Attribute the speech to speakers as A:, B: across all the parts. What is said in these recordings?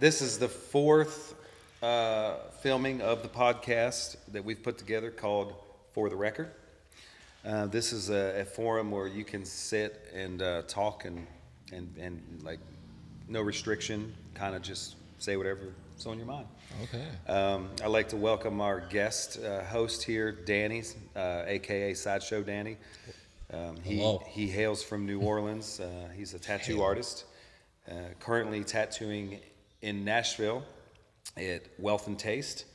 A: This is the fourth filming of the podcast that we've put together called For the Record. This is a forum where you can sit and talk and like no restriction, kind of just say whatever's on your mind.
B: Okay.
A: I'd like to welcome our guest host here, Danny, aka Sideshow Danny. He hails from New Orleans. He's a tattoo artist, currently tattooing in Nashville at Wealth and Taste.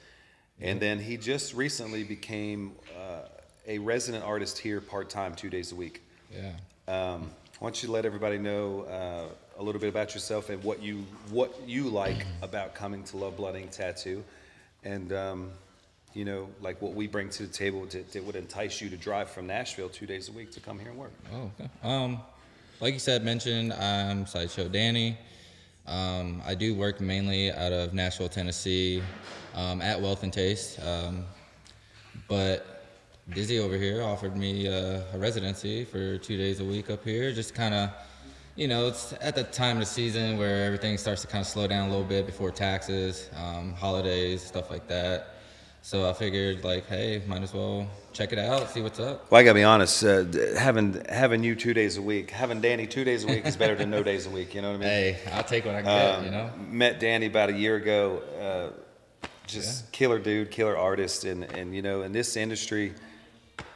A: And then he just recently became a resident artist here part-time 2 days a week.
B: Yeah.
A: Why don't you let everybody know a little bit about yourself and what you like about coming to Love Blood Ink Tattoo, and you know, like what we bring to the table that would entice you to drive from Nashville 2 days a week to come here and work.
B: Oh, okay. Like you said, mentioned, I'm Sideshow Danny. I do work mainly out of Nashville, Tennessee, at Wealth and Taste. But Dizzy over here offered me a residency for 2 days a week up here. Just kind of, you know, it's at the time of the season where everything starts to kind of slow down a little bit before taxes, holidays, stuff like that. So I figured, like, hey, might as well check it out, see what's up.
A: Well, I gotta be honest, having you 2 days a week, having Danny 2 days a week is better than no days a week. You know what I mean?
B: Hey, I'll take what I can get. You know.
A: Met Danny about a year ago. Killer dude, killer artist, and you know, in this industry,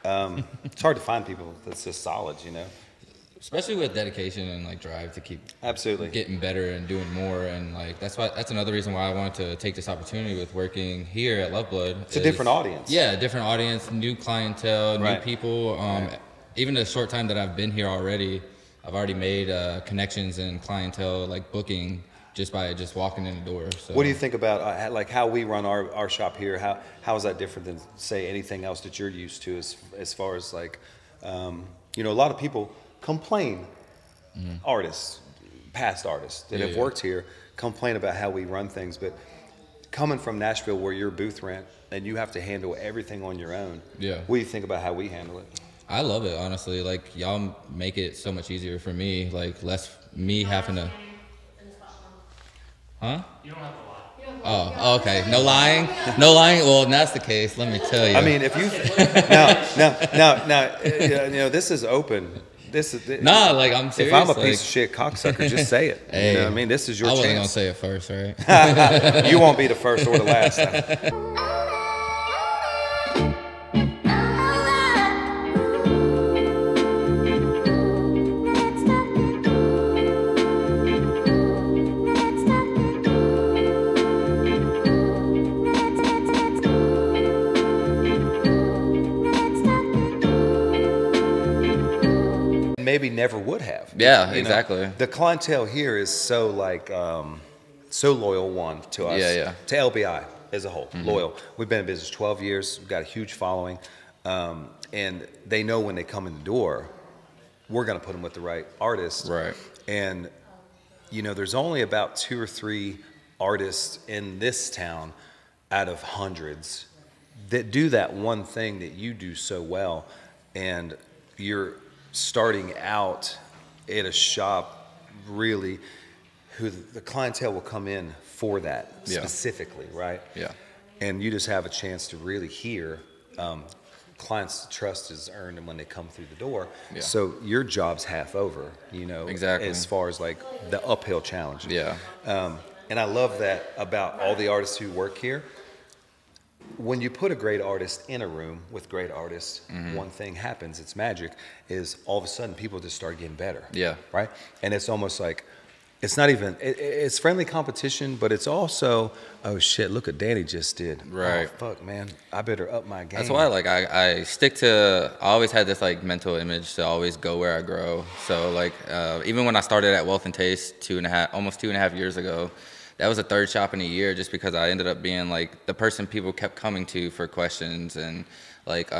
A: it's hard to find people that's just solid. You know.
B: Especially with dedication and like drive to keep
A: absolutely
B: getting better and doing more, and like that's another reason why I wanted to take this opportunity with working here at Love Blood.
A: It's a different audience.
B: Yeah, different audience, new clientele, new people.
A: Right.
B: Even the short time that I've been here already, I've already made connections and clientele, like booking, just by walking in the door. So.
A: What do you think about like how we run our shop here? How is that different than say anything else that you're used to as far as like you know, a lot of people complain, artists, past artists that have worked here complain about how we run things, but coming from Nashville where you're booth rent and you have to handle everything on your own, what do you think about how we handle it?
B: I love it, honestly. Like, y'all make it so much easier for me, like less me having to... Huh? You don't have to lie. Oh, okay. No lying? No lying? Well, that's the case, let me tell you.
A: I mean, if you... Now, you know, this is open.
B: Nah, like, I'm serious.
A: If I'm a piece of shit cocksucker, just say it.
B: Hey,
A: you know what I mean? This is your chance.
B: I wasn't going to say it first, right?
A: You won't be the first or the last time. Maybe never would have.
B: Yeah, exactly.
A: The clientele here is so like so loyal to us, to LBI as a whole. Loyal. We've been in business 12 years. We've got a huge following, and they know when they come in the door, we're going to put them with the right artist.
B: Right.
A: And you know, there's only about 2 or 3 artists in this town out of hundreds that do that one thing that you do so well, and you're starting out at a shop really who the clientele will come in for that specifically, right?
B: Yeah.
A: And you just have a chance to really hear clients' trust is earned when they come through the door. Yeah. So your job's half over, you know, as far as like the uphill challenge.
B: Yeah.
A: And I love that about all the artists who work here. When you put a great artist in a room with great artists, one thing happens, it's magic, is all of a sudden people just start getting better.
B: Yeah.
A: Right? And it's almost like, it's not even, it's friendly competition, but it's also, oh shit, look what Danny just did.
B: Right.
A: Oh, fuck, man, I better up my game.
B: That's why, like, I stick to, I always had this, like, mental image to always go where I grow. So, like, even when I started at Wealth and Taste almost 2.5 years ago, that was the 3rd shop in a year, just because I ended up being like the person people kept coming to for questions, and like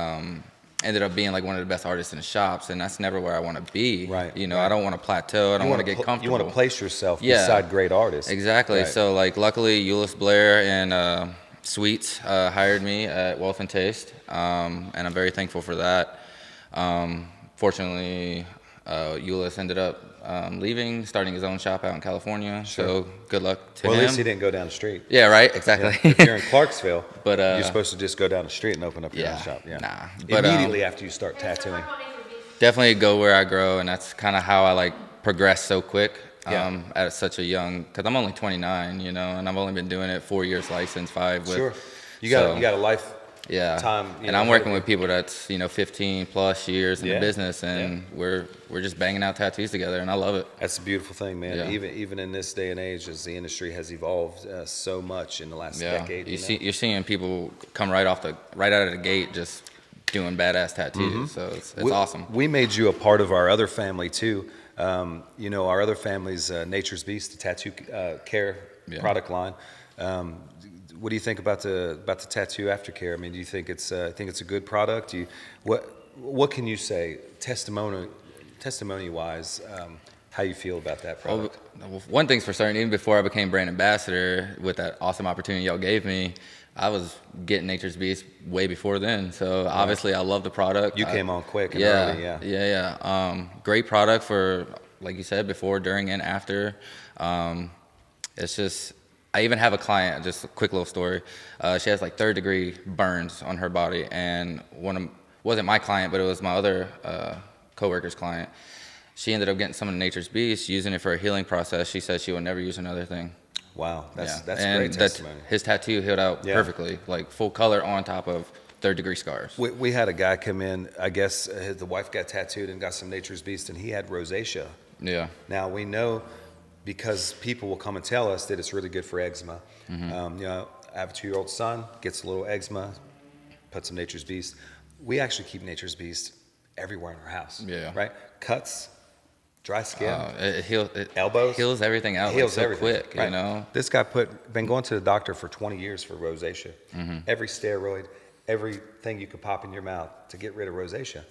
B: ended up being like one of the best artists in the shops, and that's never where I want to be.
A: Right.
B: You know, I don't want to plateau. I don't want to get comfortable.
A: You want to place yourself beside great artists.
B: Exactly. Right. So like, luckily, Euless Blair and Sweets hired me at Wealth and Taste, and I'm very thankful for that. Fortunately, Ulyss ended up leaving, starting his own shop out in California. Sure. So good luck to him.
A: Well, at least he didn't go down the street.
B: Yeah, right. Exactly.
A: Yeah. If you're in Clarksville,
B: but
A: you're supposed to just go down the street and open up your own shop. Yeah.
B: Nah. But,
A: immediately after you start tattooing.
B: Definitely go where I grow, and that's kind of how I like progress so quick. At such a young, because I'm only 29, you know, and I've only been doing it 4 years licensed, 5 with.
A: Sure. You got a life.
B: Yeah.
A: Time.
B: And I'm working with people that's 15 plus years in the business, and we're just banging out tattoos together, and I love it.
A: That's a beautiful thing, man.
B: Yeah.
A: Even in this day and age, as the industry has evolved so much in the last decade.
B: You're seeing people come right out of the gate just doing badass tattoos. So it's awesome.
A: We made you a part of our other family too. Our other family's Nature's Beast, the tattoo care product line. What do you think about the tattoo aftercare? I mean, do you think it's a good product? What can you say testimony wise? How you feel about that product?
B: Well, one thing's for certain. Even before I became brand ambassador, with that awesome opportunity y'all gave me, I was getting Nature's Beast way before then. So obviously, I love the product.
A: You came on quick and early,
B: yeah. Great product for, like you said, before, during, and after. It's just, I even have a client, just a quick little story. She has like 3rd-degree burns on her body, and wasn't my client, but it was my other coworker's client. She ended up getting some of Nature's Beast, using it for a healing process. She said she would never use another thing.
A: Wow, that's great testimony.
B: His tattoo healed out perfectly, like full color on top of 3rd-degree scars.
A: We had a guy come in, I guess the wife got tattooed and got some Nature's Beast, and he had rosacea.
B: Yeah.
A: Now we know, because people will come and tell us that it's really good for eczema. I have a 2-year-old son, gets a little eczema, put some Nature's Beast. We actually keep Nature's Beast everywhere in our house.
B: Yeah.
A: Right? Cuts, dry skin,
B: it heals,
A: elbows,
B: heals everything out.
A: Heals
B: so
A: everything.
B: Quick,
A: right.
B: You know.
A: This guy been going to the doctor for 20 years for rosacea. Every steroid, everything you could pop in your mouth to get rid of rosacea.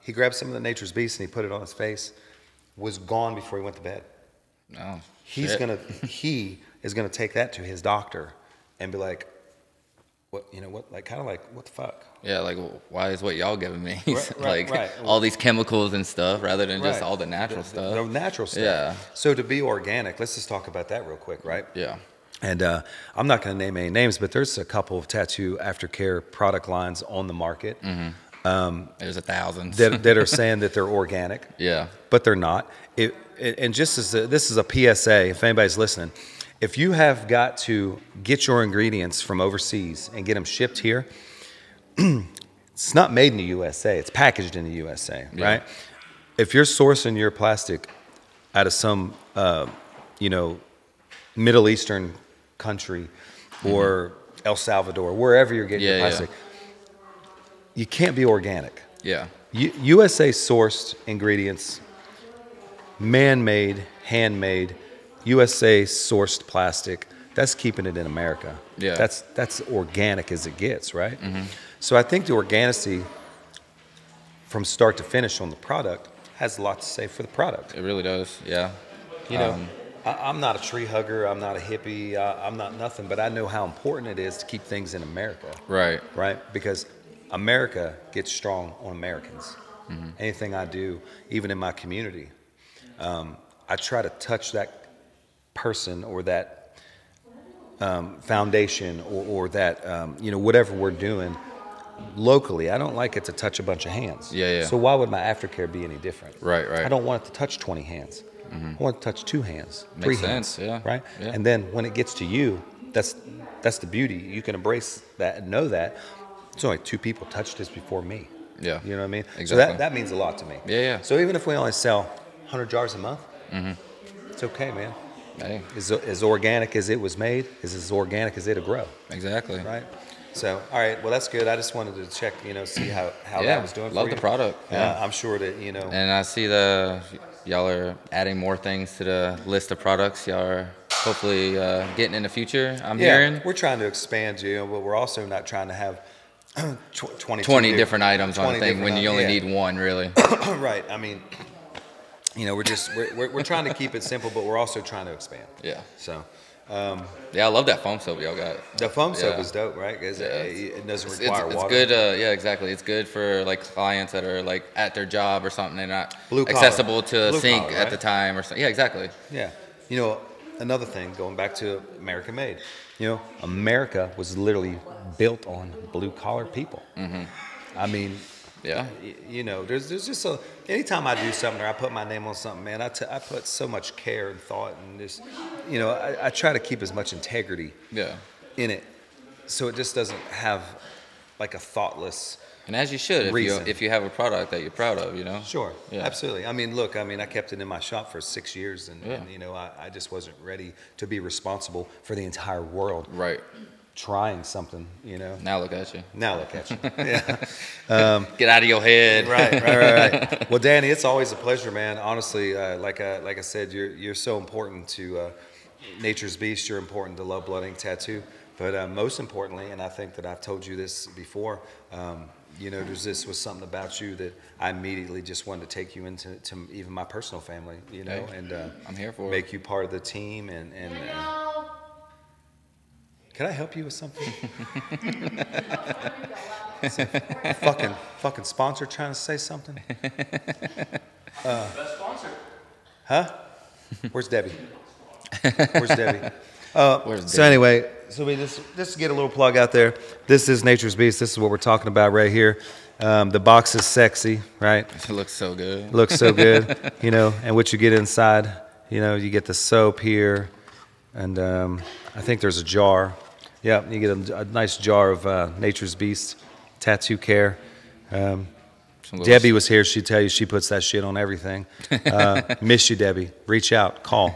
A: He grabbed some of the Nature's Beast and he put it on his face. Was gone before he went to bed.
B: Oh,
A: he is gonna take that to his doctor and be like, what the fuck?
B: Yeah, like, why is what y'all giving me
A: right.
B: all these chemicals and stuff rather than just all the natural stuff?
A: The natural stuff.
B: Yeah.
A: So to be organic, let's just talk about that real quick, right?
B: Yeah.
A: And I'm not going to name any names, but there's a couple of tattoo aftercare product lines on the market.
B: There's 1,000
A: that are saying that they're organic.
B: Yeah.
A: But they're not. And just as this is a PSA, if anybody's listening, if you have got to get your ingredients from overseas and get them shipped here, it's not made in the USA. It's packaged in the USA, right? If you're sourcing your plastic out of some, Middle Eastern country or El Salvador, wherever you're getting your plastic, you can't be organic.
B: Yeah.
A: USA sourced ingredients, man-made, handmade, USA sourced plastic. That's keeping it in America.
B: Yeah.
A: That's organic as it gets, right? So I think the organicity from start to finish on the product has a lot to say for the product.
B: It really does. Yeah.
A: I'm not a tree hugger. I'm not a hippie. I'm not nothing, but I know how important it is to keep things in America.
B: Right.
A: Right? Because America gets strong on Americans. Anything I do, even in my community, I try to touch that person or that foundation or that, whatever we're doing locally. I don't like it to touch a bunch of hands.
B: Yeah.
A: So why would my aftercare be any different?
B: Right.
A: I don't want it to touch 20 hands. I want it to touch 2 hands, 3 hands.
B: Yeah.
A: Right?
B: Yeah.
A: And then when it gets to you, that's the beauty. You can embrace that and know that it's only 2 people touched this before me.
B: Yeah.
A: You know what I mean?
B: Exactly.
A: So that means a lot to me.
B: Yeah.
A: So even if we only sell 100 jars a month, it's okay, man.
B: Hey.
A: As organic as it was made, is as organic as it'll grow.
B: Exactly.
A: Right? So, all right, well, that's good. I just wanted to check, see how that was doing for you.
B: Love the product. Yeah.
A: I'm sure that,
B: And I see y'all are adding more things to the list of products y'all are hopefully getting in the future, I'm hearing.
A: We're trying to expand, but we're also not trying to have
B: 20 different items on a thing when you only need one, really.
A: Right. I mean, we're trying to keep it simple, but we're also trying to expand.
B: Yeah.
A: So,
B: Yeah, I love that foam soap y'all got.
A: The foam soap is dope, right? It doesn't require water.
B: It's good. Yeah, exactly. It's good for like clients that are like at their job or something. They're not accessible to a sink
A: right?
B: at the time or something. Yeah, exactly.
A: Yeah. You know, another thing, going back to American made. You know, America was literally built on blue collar people. I mean,
B: yeah.
A: You know, there's just anytime I do something or I put my name on something, man, I put so much care and thought and just, you know, I try to keep as much integrity in it, so it just doesn't have like a thoughtless.
B: And as you should, if you have a product that you're proud of, you know.
A: Sure, absolutely. I mean, look, I kept it in my shop for 6 years, and you know, I just wasn't ready to be responsible for the entire world.
B: Right.
A: Trying something, you know.
B: Now look at you.
A: Now look at you. Yeah.
B: Get out of your head.
A: Right. Well, Danny, it's always a pleasure, man. Honestly, like I said, you're so important to Nature's Beast. You're important to Love Blood Ink Tattoo. But most importantly, and I think that I've told you this before, you know, this was something about you that I immediately just wanted to take you into even my personal family, you know, and
B: I'm here for
A: make you part of the team and can I help you with something? A fucking sponsor trying to say something?
C: Best sponsor.
A: Huh? Where's Debbie? Where's Debbie? So anyway, so we just to get a little plug out there. This is Nature's Beast. This is what we're talking about right here. The box is sexy, right?
B: It looks so good.
A: Looks so good, you know. And what you get inside, you know, you get the soap here, and I think there's a jar. Yeah, you get a nice jar of Nature's Beast tattoo care. Debbie was here. She'd tell you she puts that shit on everything. Miss you, Debbie. Reach out. Call.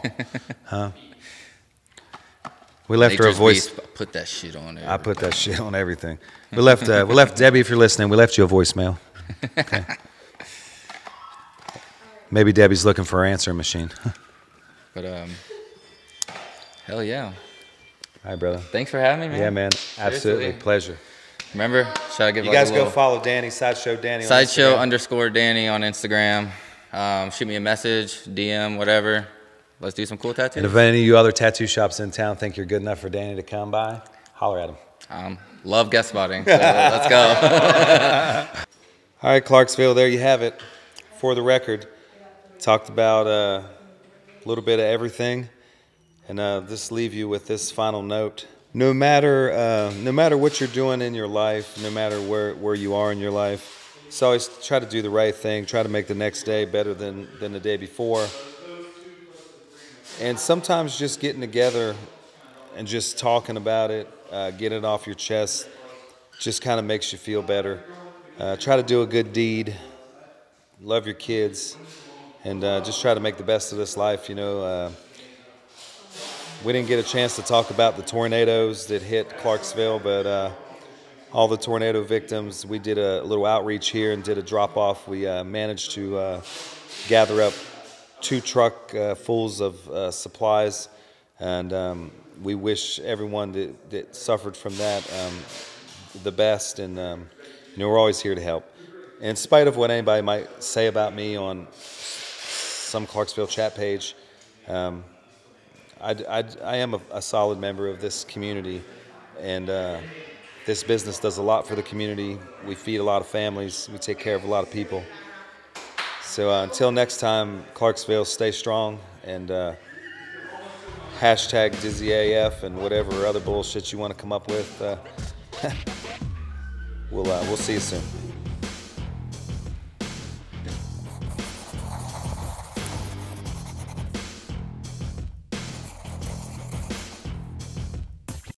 A: We left her a voice.
B: Beast, put that shit on there.
A: I put that shit on everything. We left Debbie, if you're listening, we left you a voicemail. Okay. Maybe Debbie's looking for her answering machine.
B: But hell yeah.
A: All right, brother.
B: Thanks for having me, man.
A: Yeah, man. Absolutely.
B: Seriously.
A: Pleasure.
B: Remember, should I give
A: you guys go follow Danny, Sideshow Danny on
B: Sideshow_Danny on Instagram. Shoot me a message, DM, whatever. Let's do some cool tattoos.
A: And if any of you other tattoo shops in town think you're good enough for Danny to come by, holler at him.
B: Love guest spotting. So let's go.
A: All right, Clarksville, there you have it. For the record, talked about a little bit of everything. And just leave you with this final note. No matter what you're doing in your life, no matter where you are in your life, just always try to do the right thing. Try to make the next day better than the day before. And sometimes just getting together and just talking about it, getting it off your chest, just kind of makes you feel better. Try to do a good deed. Love your kids. And just try to make the best of this life, you know. We didn't get a chance to talk about the tornadoes that hit Clarksville, but all the tornado victims, we did a little outreach here and did a drop-off. We managed to gather up 2 truck fulls of supplies, and we wish everyone that suffered from that the best, and you know, we're always here to help. In spite of what anybody might say about me on some Clarksville chat page, I am a solid member of this community, and this business does a lot for the community. We feed a lot of families. We take care of a lot of people. So until next time, Clarksville, stay strong, and hashtag DizzyAF and whatever other bullshit you want to come up with. We'll see you soon.